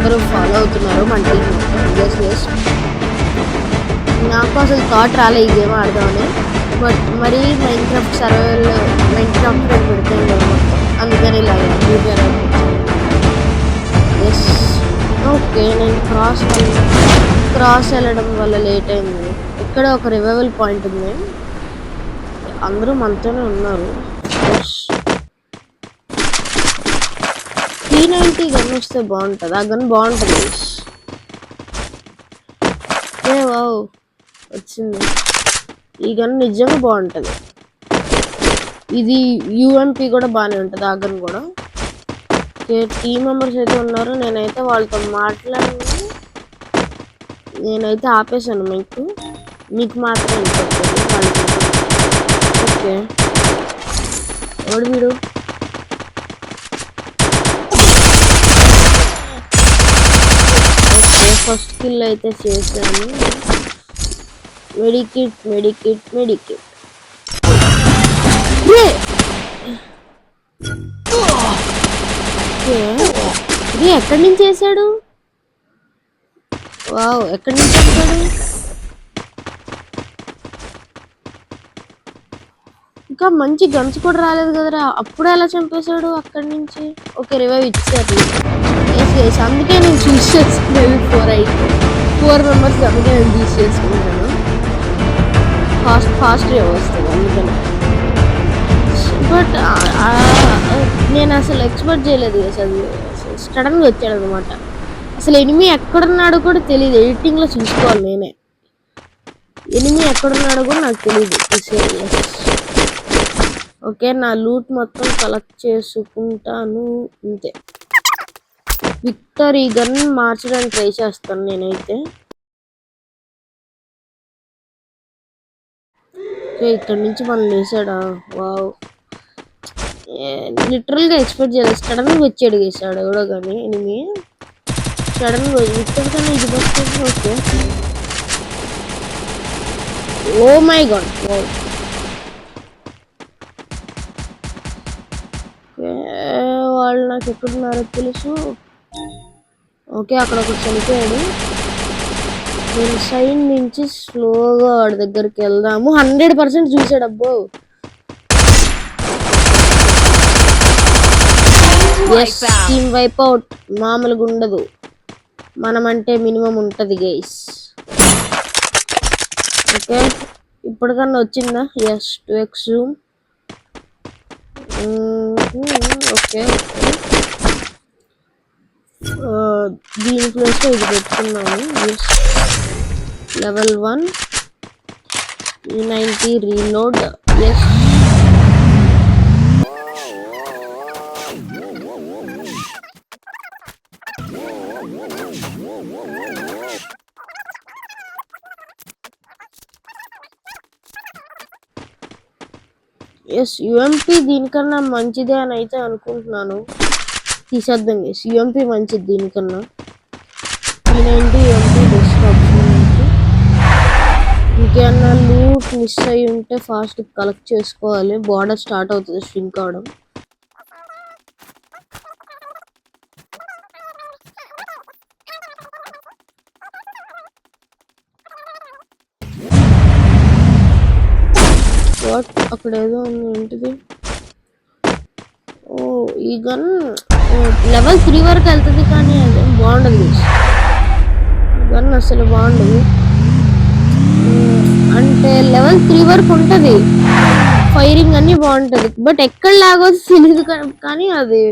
అందరూ ఫాలో అవుతున్నారు మన టీం నాకు అసలు థాట్ రాలే ఈ గేమ్ ఆడదామని బట్ మరి మైన్క్రాఫ్ట్ సర్వైవల్ మైన్క్రాఫ్ట్ పెడతాను కదా మొత్తం అందుకని ఇలాగా ఎస్ ఓకే నేను క్రాస్ వెళ్ళడం వల్ల లేట్ అయింది ఇక్కడ ఒక రివైవల్ పాయింట్ ఉంది అందరూ మనతోనే ఉన్నారు P90 గన్ వస్తే బాగుంటుంది ఆ గన్ బాగుంటుంది ఏ వావ్ వచ్చింది ఈ గన్ నిజంగా బాగుంటుంది ఇది UMP కూడా బాగానే ఉంటుంది ఆ గన్ కూడా టీం మెంబర్స్ అయితే ఉన్నారు నేనైతే వాళ్ళతో నేనైతే ఆపేసాను మీకు మాత్రం వినపడుతుంది వాళ్ళకి ఓకే ఎవడు వీడు ఓకే ఫస్ట్ కిల్ అయితే చేశాను మెడికిట్ ఇది ఎక్కడి నుంచి వేసాడు వావ్ ఎక్కడి నుంచి వేసాడు ఇంకా మంచి గన్స్ కూడా రాలేదు కదరా అప్పుడు ఎలా చంపేశాడు అక్కడి నుంచి ఓకే రివైవ్ ఇచ్చారు అందుకే నేను చూస్ చేసుకునేది 4 మెంబర్స్ అందుకే నేను చూస్ చేసుకుంటాను ఫాస్ట్ వస్తుంది అందుకని బట్ నేను అసలు ఎక్స్పెక్ట్ చేయలేదు అసలు సడన్గా వచ్చాడు అనమాట అసలు ఎనిమి ఎక్కడున్నాడో కూడా తెలియదు ఎడిటింగ్లో చూసుకోవాలి నేనే ఎనిమి ఎక్కడున్నాడో కూడా నాకు తెలియదు ఓకే నా లూట్ మొత్తం కలెక్ట్ చేసుకుంటాను అంతే విక్టరీ గన్ మార్చడానికి ట్రై చేస్తాను నేనైతే ఇక్కడ నుంచి మనం వేసాడా వావ్ లిటరల్గా ఎక్స్పెక్ట్ చేయలేదు సడన్గా వచ్చాడు వేసాడు ఎవడో కానీ ఎనిమి సడన్గా విక్టర్ కన్నా ఇది వస్తుంది ఓకే ఓ మై గాడ్ వాళ్ళు నాకు ఎక్కడున్నారో తెలుసు ఓకే అక్కడ ఒకటి చనిపోయాడు నేను సైడ్ నుంచి స్లోగా వాడి దగ్గరికి వెళ్దాము 100% చూసాడు అబ్బో టీమ్ వైప్ అవుట్ మామూలుగా ఉండదు మనమంటే మినిమం ఉంటుంది గైస్ ఓకే ఇప్పటికన్నా వచ్చిందా ఎస్ 2x జూమ్ ఓకే దీని ప్లేస్లో ఇది పెట్టుకున్నాము level 1 E90 reload yes UMP దీనికన్నా మంచిదే అని అయితే అనుకుంటున్నాను తీసేద్దాం UMP మంచిది దీనికన్నా P90 UMP బెస్ట్ ఆప్షన్ ఇంకేమన్నా లూట్ మిస్ అయ్యి ఉంటే ఫాస్ట్ కలెక్ట్ చేసుకోవాలి బార్డర్ స్టార్ట్ అవుతుంది స్ట్రింక్ అవడం అక్కడ ఏదో ఉంది ఏంటిది ఓ ఈ గన్ లెవెల్ 3 వరకు వెళ్తుంది కానీ అది బాగుండదు గన్ అసలు బాగుండదు అంటే లెవెల్ 3 వరకు ఉంటుంది ఫైరింగ్ అన్నీ బాగుంటుంది బట్ ఎక్కడ లాగోదు తెలియదు కానీ అది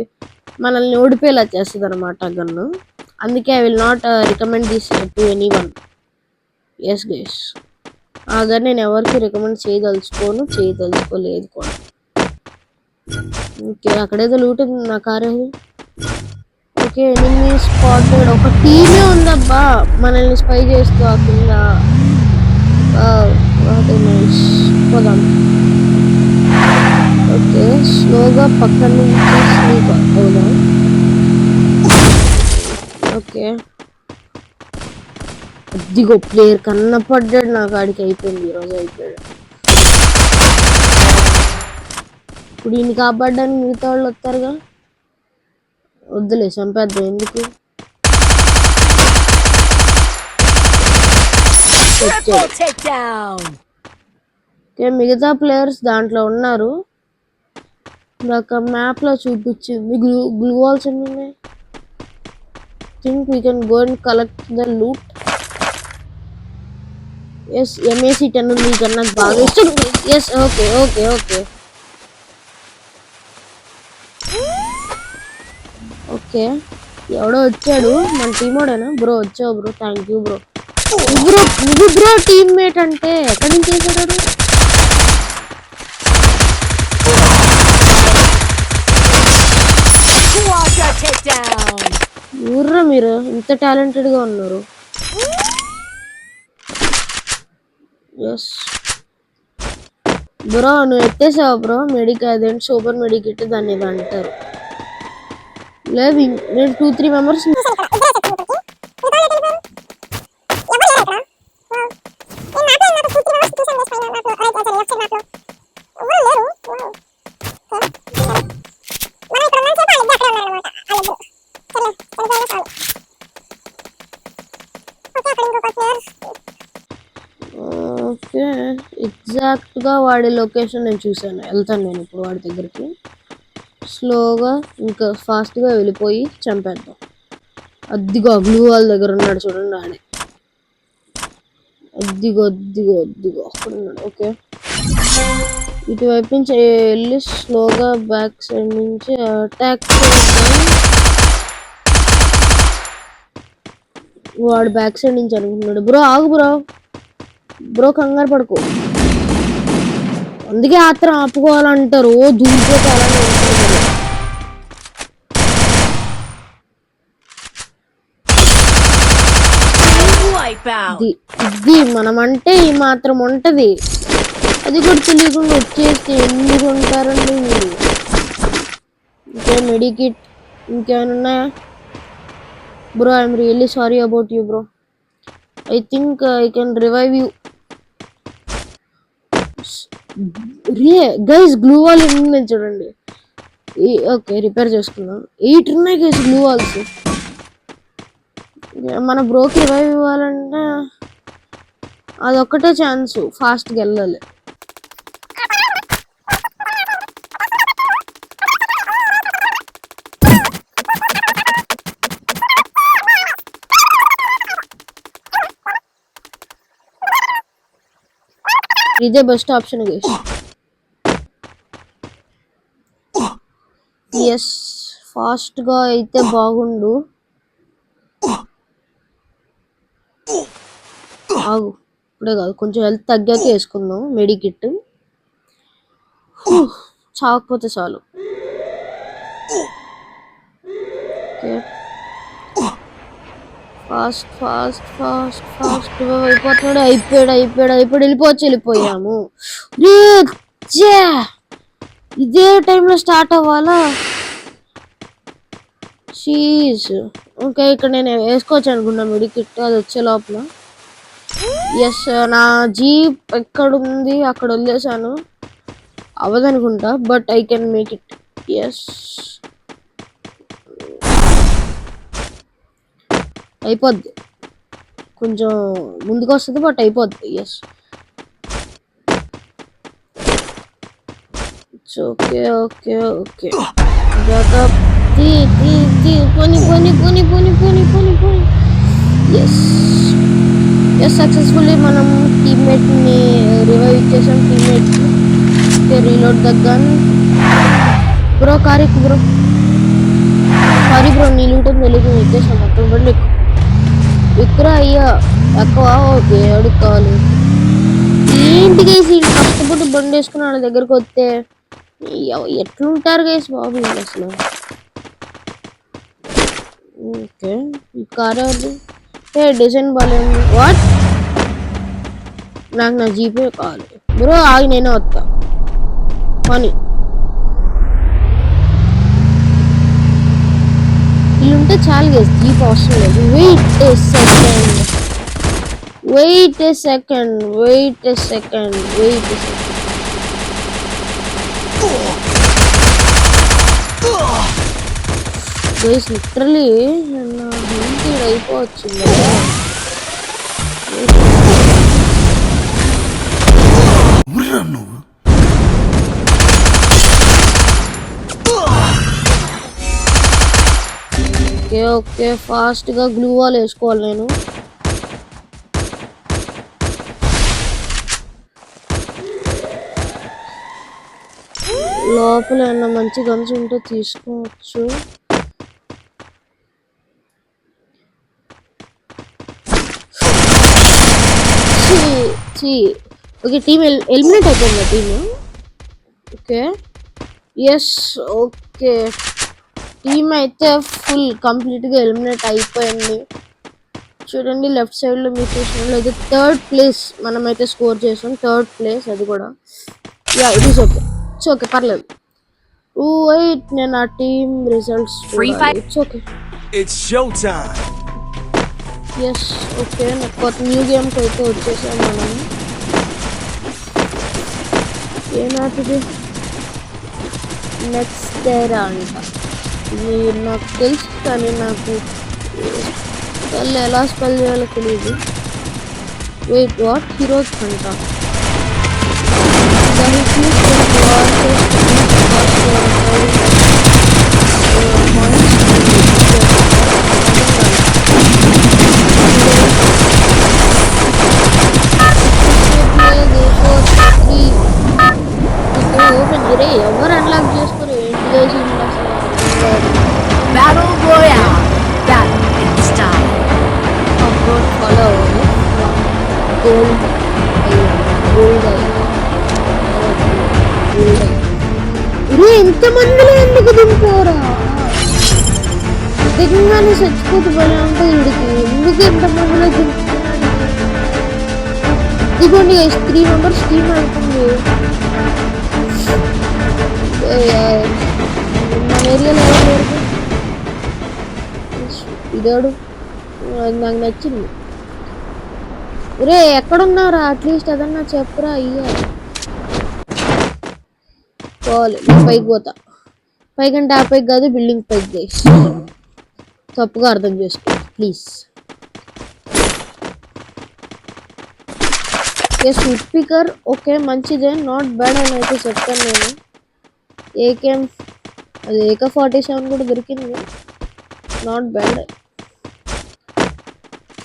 మనల్ని ఓడిపోయేలా చేస్తుంది అనమాట గన్ను అందుకే I will not recommend this to anyone yes guys ఆ గన్ నేను ఎవరికి రికమెండ్ చేయదలుచుకోలేదు కూడా ఓకే అక్కడేదో లూట్ ఉంది నా కార్ ఓకే ఎనిమి స్పాటెడ్ ఒక టీమే ఉందబ్బా మనల్ని స్పై చేస్తూ ఆ కింద పోదాం ఓకే స్లోగా పక్కన నుంచి స్లీప్ అవుదాం ఓకే అదిగో ప్లేయర్ కన్నపడ్డాడు నాకు ఆడికి అయిపోయింది ఈరోజు అయిపోయాడు ఇప్పుడు ఈయన కాపాడడానికి మిగతా వాళ్ళు వస్తారుగా వద్దులే చంపేద్దాం ఎందుకు మిగతా ప్లేయర్స్ దాంట్లో ఉన్నారు. నాకు మ్యాప్ లో చూపించింది గ్లూ వాల్స్ ఎన్ని ఉన్నాయి. Think we can go and collect the loot. Yes MAC 10 ఉంది కన్నా బాగా ఇష్టం. Yes okay okay okay okay ఎవడో వచ్చాడు మన టీమోడేనా బ్రో? వచ్చావు బ్రో, థ్యాంక్ యూ బ్రో. నువ్వు బ్రో టీమ్మేట్ అంటే ఎక్కడి నుంచి చేశాడు? ఊర్రా మీరు ఇంత టాలెంటెడ్ గా ఉన్నారు. ఎస్ బ్రో నువ్వు ఎత్తేసావు బ్రో. అదేంటి సూపర్ మెడికిట్ దాన్ని ఏదో అంటారు. లేదు నేను 2-3 మెంబర్స్ ఓకే ఎగ్జాక్ట్ గా వాడి లొకేషన్ నేను చూసాను. వెళ్తాను నేను ఇప్పుడు వాడి దగ్గరికి. స్లోగా ఇంకా ఫాస్ట్ గా వెళ్ళిపోయి చంపేద్దాం. అద్దిగో గ్లూ వాల్ దగ్గర ఉన్నాడు చూడండి ఆడే. అద్దిగో అద్దిగో అద్దిగో అక్కడ ఉన్నాడు. ఓకే ఇటువైపు నుంచి వెళ్ళి స్లోగా బ్యాక్ సైడ్ నుంచి అటాక్ చేద్దాం. వాడు బ్యాక్ సైడ్ నుంచి అనుకుంటున్నాడు. బ్రో ఆగు బ్రో, బ్రో కంగారు పడుకో. అందుకే ఆత్రం ఆపుకోవాలంటారు. దూరిపోతే అలానే ఇది మనమంటే ఈ మాత్రం ఉంటది. అది కూడా తెలియకుండా వచ్చేస్తే ఎందుకు ఉంటారండి మీరు? ఇంకే మెడికిట్ ఇంకేమైనా ఉన్నాయా bro? I'm really sorry about you bro. I think I can revive you. Guys glue wall ఉంది చూడండి. ఓకే రిపేర్ చేసుకుందాం. 8 ఉన్నాయి గైస్ గ్లూ వాల్స్. మన బ్రోకి రివైవ్ ఇవ్వాలంటే అదొక్కటే ఛాన్స్. ఫాస్ట్గా వెళ్ళాలి. ఇదే best option guys. Yes fast గా అయితే బాగుండు. ఆగు ఇప్పుడే కాదు, కొంచెం హెల్త్ తగ్గాక వేసుకుందాం మెడికిట్. చాకపోతే చాలు. ఫాస్ట్ ఫాస్ట్ ఫాస్ట్ ఫాస్ట్ అయిపోతున్నాడు. అయిపోయాడు వెళ్ళిపోయాము. ఇదే టైంలో స్టార్ట్ అవ్వాలా? షీజ్ ఓకే ఇక్కడ నేను వేసుకోవచ్చు అనుకున్నా మెడికిట్ అది వచ్చే లోపల. ఎస్ నా జీప్ ఎక్కడుంది అక్కడ వదిలేసాను. అవ్వదనుకుంటా but I can make it. Yes అయిపోద్ది, కొంచెం ముందుకు వస్తుంది బట్ అయిపోద్ది. Yes okay okay okay yes successfully మనం టీమ్మేట్ని రివైవ్ ఇచ్చేసాం. టీమ్మేట్కి రీలోడ్ ద గన్. బ్రో కారెక్కు బ్రో. సారీ బ్రో నీ లూట్ తెలియదు ఇచ్చేసాం మొత్తం. బండి ఎక్కురా అయ్యా ఎక్కువ. ఓకే అడుగు కావాలి ఏంటి గైస్ కష్టపడి బండి వేసుకుని వాళ్ళ దగ్గరకు వస్తే ఎట్లుంటారు గైస్ బాబు అసలు. ఓకే ఈ కార్ డిజైన్ బాగాలేదు. వాట్ నాకు నా జీపే కావాలి బ్రో. ఆగి నేనే వస్తా పని. ఇల్లుంటే చాలు గైస్ జీప్ అవసరం లేదు. Wait a second guys literally నా హెల్త్ అయిపోవచ్చింది. నువ్వు? ఓకే ఓకే ఫాస్ట్గా గ్లూ వాల్ వేసుకోవాలి నేను. లోపల ఏమన్నా మంచి గన్స్ ఉంటే తీసుకోవచ్చు. ఓకే టీమ్ ఎలిమినేట్ అయిపోయిందా team? Okay yes okay team అయితే ఫుల్ కంప్లీట్గా ఎలిమినేట్ అయిపోయింది. చూడండి లెఫ్ట్ సైడ్లో మీరు చూసినట్లయితే 3rd ప్లేస్ మనమైతే స్కోర్ చేసాం. 3rd ప్లేస్ అది కూడా. Ya it is okay. It's okay పర్లేదు. వెయిట్ నేను ఆ team results it's okay. It's showtime. Yes okay కొత్త న్యూ గేమ్కి అయితే వచ్చేసాం మనం. ఏ మ్యాప్ ఇది? నెక్స్ట్ డేరా అంట. ఇది నాకు తెలుసు కానీ నాకు ఎలా స్పెల్ చేయాలో తెలియదు. వెయిట్ వాట్ హీరోస్ అంట. ఎవరు అన్లాక్ చేసుకోరు ఏంటి చేసింది అసలు. Battle Royale. Battle in style. Upload follow అవ్వాలి. గోల్డ్ గోల్డ్ గోల్డ్ ఇంతమందిలో ఎందుకు దింపారా? దిగంగానే చచ్చిపోతే పని అంటే వీడికి ఎందుకు ఎంతమందిలో దింపుతున్నాడు? ఇదిగోండి 3 మెంబర్స్ టీమ్ అవుతుంది. మన ఏరియాలో ఎవరు లేరు. ఇదాడు నాకు నచ్చింది. రే ఎక్కడున్నారా? అట్లీస్ట్ అదన్నా చెప్పురా అయ్యా. పోవాలి పైకి పోతా. పైకంటే ఆ పైకి కాదు బిల్డింగ్ పైకి గైస్. తప్పుగా అర్థం చేసుకో please. Yes wood picker okay మంచిదే నాట్ బ్యాడ్ అని అయితే చెప్తాను నేను. ఏకేఎం అది AK-47 కూడా దొరికింది. Not bad.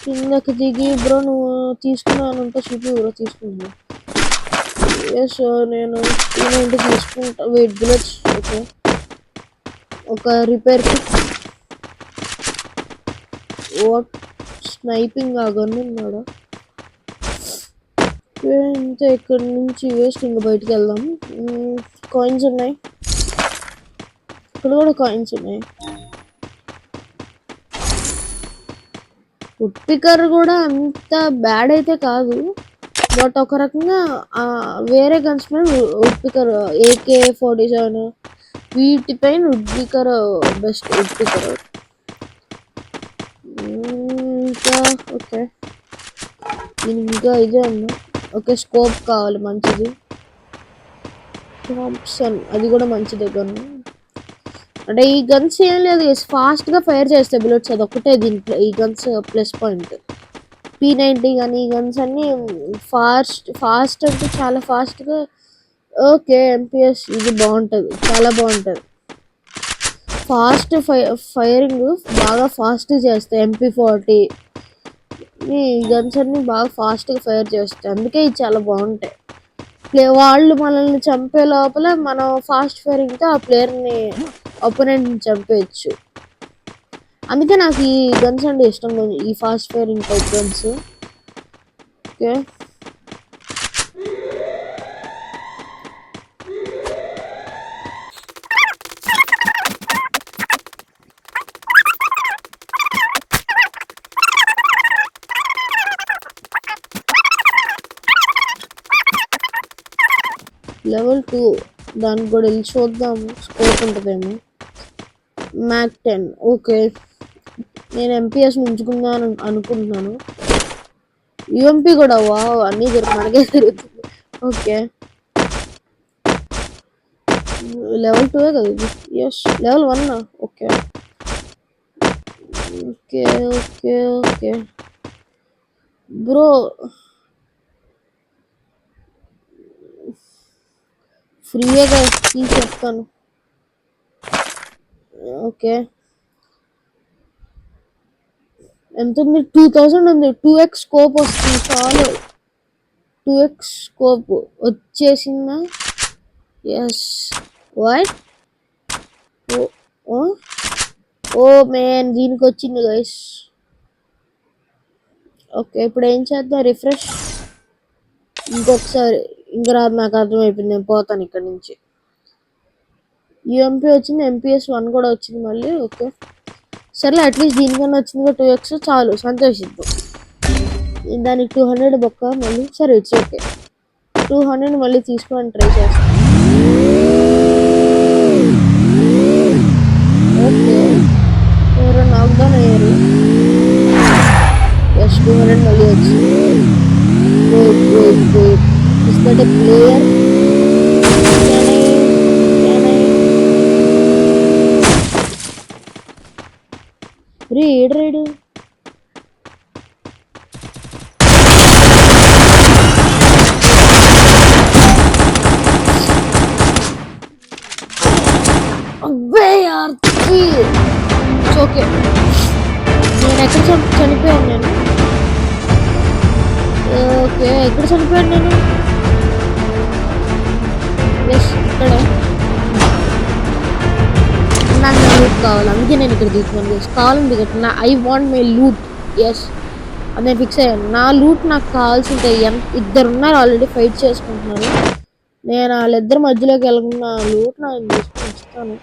కిందకి దిగి బ్రో నువ్వు తీసుకున్నాను అంటే చూపి బ్రో తీసుకున్నాను. ఎస్ నేను ఇంటి తీసుకుంటా. వెయిట్ బుల్లెట్స్ ఓకే ఒక రిపేర్ కిట్. వాట్ స్నైపింగ్ ఆ గన్ ఉన్నాడా? ఇంతే ఇక్కడ నుంచి వేస్ట్ ఇంకా బయటికి వెళ్దాం. కాయిన్స్ ఉన్నాయి ఇక్కడ కూడా కాయిన్స్ ఉన్నాయి. వుడ్ పికర్ కూడా అంత బ్యాడ్ అయితే కాదు బట్ ఒక రకంగా వేరే గన్స్ పైన వుడ్ పికర్ AK-47 వీటిపైన wood picker best. Wood picker ఇంకా ఓకే ఇంకా ఇదే ఉంది. ఓకే స్కోప్ కావాలి మంచిది. థామ్సన్ అది కూడా మంచిదే గన్. అంటే ఈ గన్స్ ఏం లేదు ఫాస్ట్గా ఫైర్ చేస్తే బుల్లెట్స్ అది ఒకటే దీంట్లో ఈ గన్స్ ప్లస్ పాయింట్. P90 కానీ ఈ గన్స్ అన్నీ ఫాస్ట్ అంటే చాలా ఫాస్ట్గా. ఓకే MPS ఇది బాగుంటుంది చాలా బాగుంటుంది. ఫాస్ట్ ఫైరింగ్ బాగా ఫాస్ట్ చేస్తాయి. MP40 ఈ గన్స్ అన్నీ బాగా ఫాస్ట్గా ఫైర్ చేస్తాయి అందుకే ఇది చాలా బాగుంటాయి. వాళ్ళు మనల్ని చంపే లోపల మనం ఫాస్ట్ ఫైరింగ్తో ఆ ప్లేయర్ని ఒపోనెంట్ని చంపేయచ్చు. అందుకే నాకు ఈ గన్స్ అంటే ఇష్టం ఈ fast firing type guns. Okay level 2 దానికి కూడా వెళ్ళి చూద్దాము స్కోప్ ఉంటుందేమో. మ్యాక్ 10 ఓకే నేను MPS ఉంచుకుందాను అనుకుంటున్నాను. UMP కూడా వావ్ అన్నీ మనకే జరుగుతుంది. ఓకే లెవెల్ 2 కదా ఇది. Yes level 1 okay okay okay okay bro ఫ్రీగా చెప్తాను. ఓకే, ఎంత ఉంది? 2000 ఉంది. 2x స్కోప్ వస్తుంది చాలు. 2x స్కోప్ వచ్చేసిందా? ఎస్. వాట్? ఓ మ్యాన్, దీనికి వచ్చింది గైస్. ఓకే, ఇప్పుడు ఏం చేద్దాం? రిఫ్రెష్ ఇంకొకసారి. ఇంకా రాదు, నాకు అర్థమైపోయింది. నేను పోతాను ఇక్కడ నుంచి. యూఎంపీ వచ్చింది, ఎంపీఎస్ 1 కూడా వచ్చింది మళ్ళీ. ఓకే సర్లే, అట్లీస్ట్ దీనికన్నా వచ్చింది 2x చాలు, సంతోషిద్దాం. దానికి 200 బొక్క మళ్ళీ. సరే, ఇట్స్ ఓకే. 200 మళ్ళీ తీసుకోవడానికి ట్రై చేస్తాను. ఓకే, ఎవరో నాక్డౌన్ అయ్యారు. ఎస్, 200 మళ్ళీ వచ్చింది. Is that a player? ఏడు అబ్బే యార్, ఓకే. నేను ఎక్కడ చనిపోయాను నేను? ఓకే, ఎక్కడ చనిపోయాను నేను? ఎస్, ఇక్కడ. నాకు లూట్ కావాలి, అందుకే నేను ఇక్కడ తీసుకున్నాను. ఎస్, కావాలని దిగట్టు. I want my loot. Yes, అది నేను ఫిక్స్ అయ్యాను. నా లూట్ నాకు కావాల్సిందే. ఇద్దరు ఉన్నారు ఆల్రెడీ, ఫైట్ చేసుకుంటున్నారు. నేను వాళ్ళిద్దరి మధ్యలోకి వెళ్ళకుండా లూట్ నాకు తీసుకుని ఇస్తాను.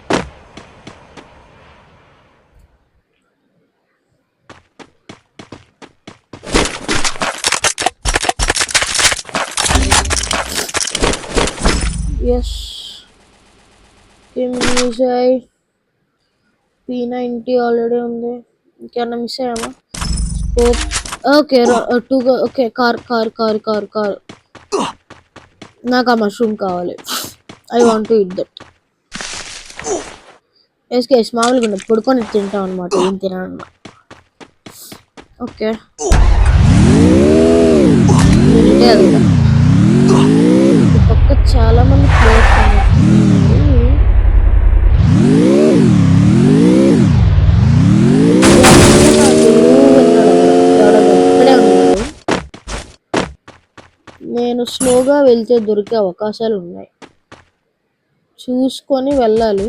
ఎస్, P90 ఆల్రెడీ ఉంది. ఇంకేమన్నా మిస్ అయ్యామా? స్కోప్. Okay, okay. కార్. నాకు ఆ మష్రూమ్ కావాలి. I want to eat that. ఎస్కేస్ మామూలుగా ఉండదు, పడుకొని తింటాం అనమాట, ఏం తినమాట. ఓకే, అది పక్క చాలా మంది ప్లేయర్స్ ఉన్నారు. నేను స్లోగా వెళ్తే దొరికే అవకాశాలు ఉన్నాయి, చూసుకొని వెళ్ళాలి.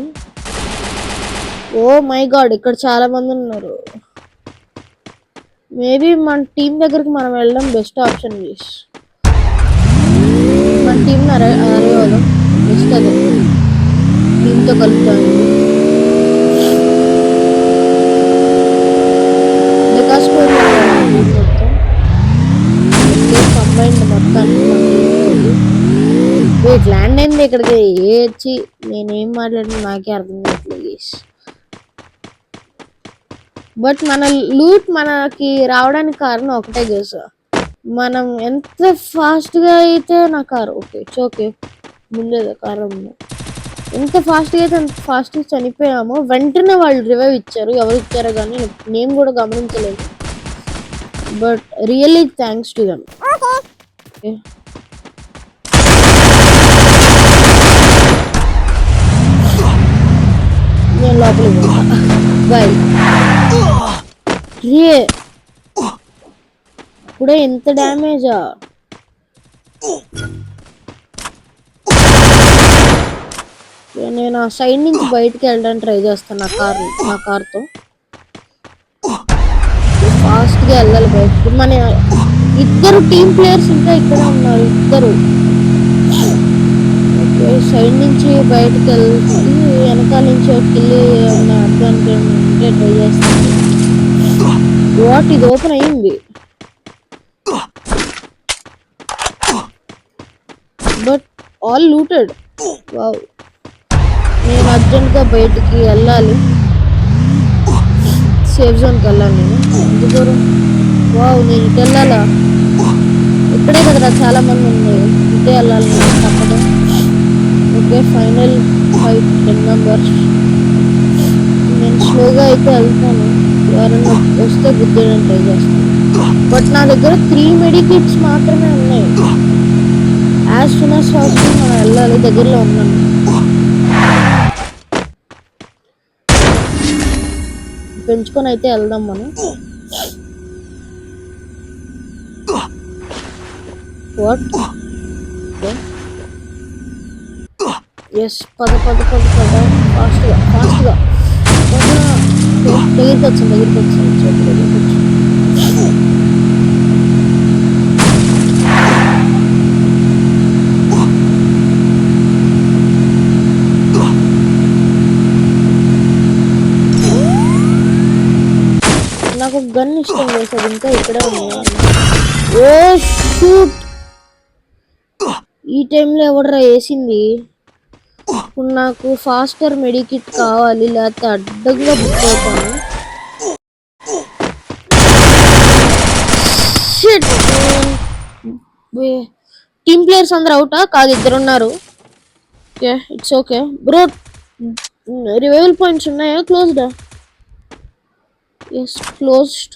ఓ మై గాడ్, ఇక్కడ చాలా మంది ఉన్నారు. మేబీ మన టీం దగ్గరికి మనం వెళ్ళడం బెస్ట్ ఆప్షన్. మన టీంని అరేవాళ్ళం బెస్ట్. అదే టీంతో కలుపుతాను. వికాస్ కంబైండ్ మొత్తానికి వెయిట్ ల్యాండ్ అయింది ఇక్కడికి. వచ్చి నేనేం మాట్లాడినా నాకే అర్థం కావట్లేదు. బట్ మన లూట్ మనకి రావడానికి కారణం ఒకటే గేస్, మనం ఎంత ఫాస్ట్గా అయితే నా కారు. Okay, it's okay. ముందేదా కారణం ఉంది. ఎంత ఫాస్ట్గా అయితే అంత ఫాస్ట్గా చనిపోయామో వెంటనే వాళ్ళు రివైవ్ ఇచ్చారు. ఎవరు ఇచ్చారో కానీ నేను కూడా గమనించలేదు. But really thanks to them. Okay, నేను లోపలికి పోతా. బాయ్. ఇప్పుడే ఎంత డ్యామేజా? నేను ఆ సైడ్ నుంచి బయటికి వెళ్ళడానికి ట్రై చేస్తాను నా కార్తో. ఫాస్ట్గా వెళ్ళాలి బయటకి. మన ఇద్దరు టీమ్ ప్లేయర్స్ ఇంకా ఇక్కడ ఉన్నారు, ఇద్దరు. ఓకే, సైడ్ నుంచి బయటకు వెళ్తే వెనకాల నుంచి ఒక కిల్లు అడ్వాంటేజ్ ఉంటే ట్రై చేస్తాను. వాట్, ఇది ఓపెన్ అయ్యింది. But all looted. వావ్, నేను అర్జెంట్గా బయటికి వెళ్ళాలి, సేఫ్ జోన్కి వెళ్ళాలి. నేను ఎంత దూరం? వావ్, నేను ఇటు వెళ్ళాలా? ఇక్కడే కదరా చాలా మంది ఉంది, ఇటే వెళ్ళాలి నేను తప్పదు. Okay, final fight 10 members. నేను స్లోగా అయితే వెళ్తాను, ఎవరైనా వస్తే గుద్దేయడానికి ట్రై చేస్తాను. బట్ నా దగ్గర 3 మెడికిట్స్ మాత్రమే ఉన్నాయి. యాజ్ సూన్ యాజ్ పాసిబుల్ మనం వెళ్ళాలి, దగ్గరలో ఉన్నాను. పెంచుకొని అయితే వెళ్దాం మనం. వాట్ ఎస్, పద పద పద పద, ఫాస్ట్గా ఫాస్ట్గా దగ్గరికి వచ్చింది, దగ్గరికి వచ్చింది, చేతి దగ్గరికి వచ్చింది. నాకు గన్ ఇష్టం చేసేది, ఇంకా ఇక్కడే ఉంది. ఓ షూట్, ఈ టైంలో ఎవడరా వేసింది? ఇప్పుడు నాకు ఫాస్టర్ మెడికిట్ కావాలి, లేకపోతే అడ్డంగా బుక్ అవుతాను. టీమ్ ప్లేయర్స్ అందరు అవుటా? కాదు, ఇద్దరు ఉన్నారు. Okay, it's okay bro. Revival points ఉన్నాయా? క్లోజ్డా? Yes, closed.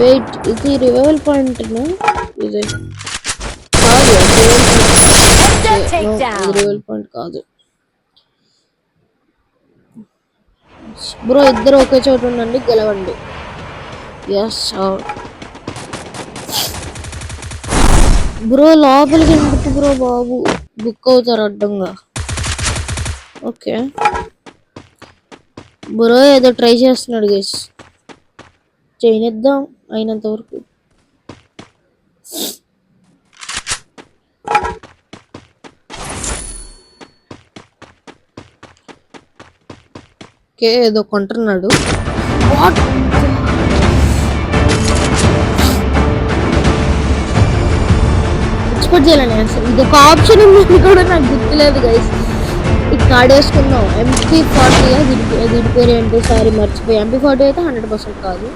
వెయిట్, ఇది రివైవల్ పాయింట్ ఇదే కాదు, రివైవల్ పాయింట్ కాదు బ్రో. ఇద్దరు ఒకే చోట ఉండండి, గెలవండి. ఎస్ బ్రో, లోపలికి ఎందుకు బ్రో బాబు? బుక్ అవుతారు అడ్డంగా. ఓకే బ్రో, ఏదో ట్రై చేస్తున్నాడు గైస్, చేయనిద్దాం అయినంత వరకు. ఓకే, ఏదో కొంటున్నాడు. ఎక్స్పెక్ట్ చేయాలని అసలు ఇది ఒక ఆప్షన్ ఉంది కూడా నాకు గుర్తులేదు గైస్. ఈ కార్డ్ వేసుకున్నాం MP40, దీని పేరు ఏంటో సారీ మర్చిపోయి. MP40 అయితే 100% కాదు.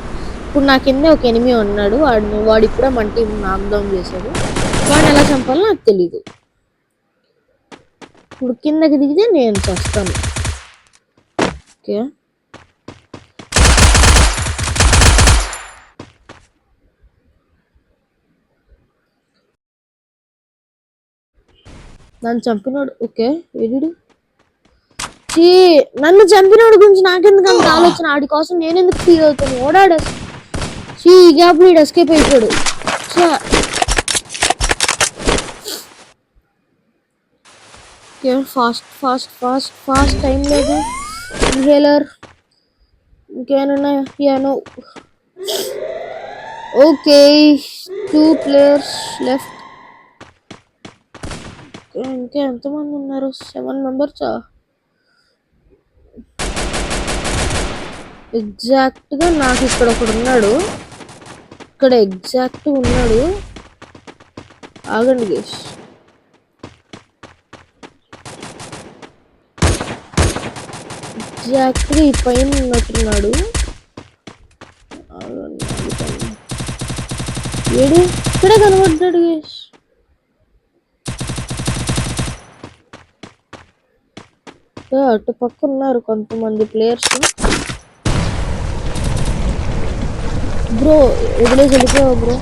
ఇప్పుడు నా కింద ఒక ఎనిమి ఉన్నాడు, వాడు ఇప్పుడే మన టీం నాక్ డౌన్ చేశాడు. వాడిని ఎలా చంపాలో నాకు తెలీదు. ఇప్పుడు కిందకి దిగితే నేను చేస్తాను. ఓకే, నన్ను చంపినాడు. ఓకే, ఎడు నన్ను చంపినోడి గురించి నాకెందుకు అంత ఆలోచన? ఆడి కోసం నేను ఎందుకు ఫీల్ అవుతాను? ఓడాడు ఈ గ్యాప్ వీడు ఎస్కేప్ అయిపోయాడు. Fast fast fast fast, time లేదు. ఇన్హేలర్ ఇంకేమన్నా? నో. Okay, 2 players left. ఇంకా ఎంతమంది ఉన్నారు? 7 members. ఎగ్జాక్ట్గా నాకు ఇక్కడ ఒకడు ఉన్నాడు, ఇక్కడ ఎగ్జాక్ట్ ఉన్నాడు. ఆగండి గేష్, ఎగ్జాక్ట్గా ఈ పైన ఉన్నట్టున్నాడు. ఏడు ఇక్కడే కనబడ్డాడు గేష్. అటు పక్క ఉన్నారు కొంతమంది ప్లేయర్స్. బ్రో వదిలేసి వెళ్ళిపోయావు బ్రో.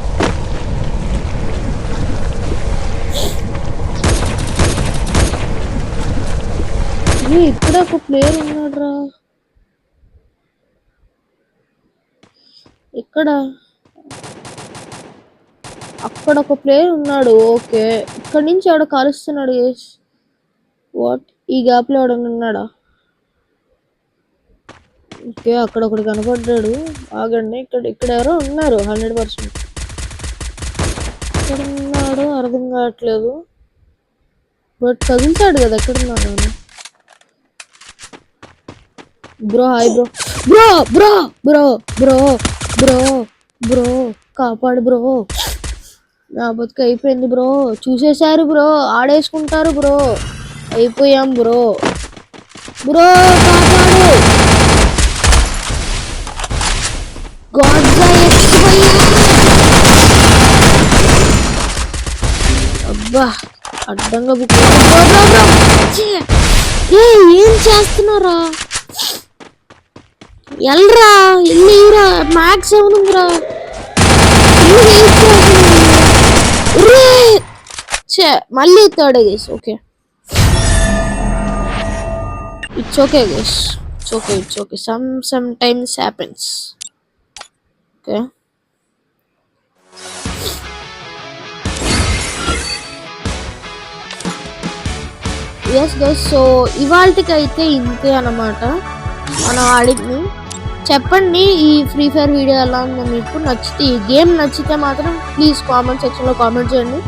ఇక్కడ ఒక ప్లేయర్ ఉన్నాడు రా. ఇక్కడ అక్కడ ఒక ప్లేయర్ ఉన్నాడు. ఓకే, ఇక్కడ నుంచి ఎవడో కాలుస్తున్నాడు. వాట్, ఈ గ్యాప్ లో ఎవడన్నా ఉన్నాడా? ఓకే, అక్కడ ఒకటి కనపడ్డాడు. ఆగండి, ఇక్కడ ఎవరో ఉన్నారు 100%. ఎక్కడ ఉన్నాడో అర్థం కావట్లేదు, బట్ కదులుతాడు కదా. ఎక్కడున్నాడు bro? Hi bro. Bro bro bro bro bro bro కాపాడు బ్రో, నా బతుకు అయిపోయింది బ్రో. చూసేశారు బ్రో, ఆడేసుకుంటారు బ్రో. అయిపోయాం బ్రో. బ్రో కాపాడు. అబ్బా, అడ్డంగా బుక్. ఏం చేస్తున్నారా? ఎల్రా, ఎల్లిరా. మ్యాక్స్ ఏమనుందిరా? మళ్ళీ third guys. Okay, it's okay guys, it's okay. Sometimes happens. Okay, yes guys, so ఇవాళకి అయితే ఇంతే అన్నమాట మనం ఆడింది. చెప్పండి ఈ ఫ్రీ ఫైర్ వీడియో ఎలా ఉందో మీకు. నచ్చితే ఈ గేమ్ నచ్చితే మాత్రం ప్లీజ్ కామెంట్ సెక్షన్లో కామెంట్ చేయండి.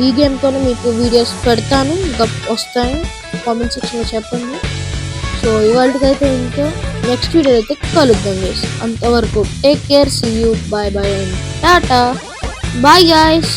ఈ గేమ్తోనే మీకు వీడియోస్ పెడతాను, ఇంకా వస్తాయి. కామెంట్ సెక్షన్లో చెప్పండి. సో ఇవాళకి అయితే ఇంతే. నెక్స్ట్ వీడియో అయితే కలుద్దాం గైస్. అంతవరకు take care, see you, bye bye and tata. Bye guys.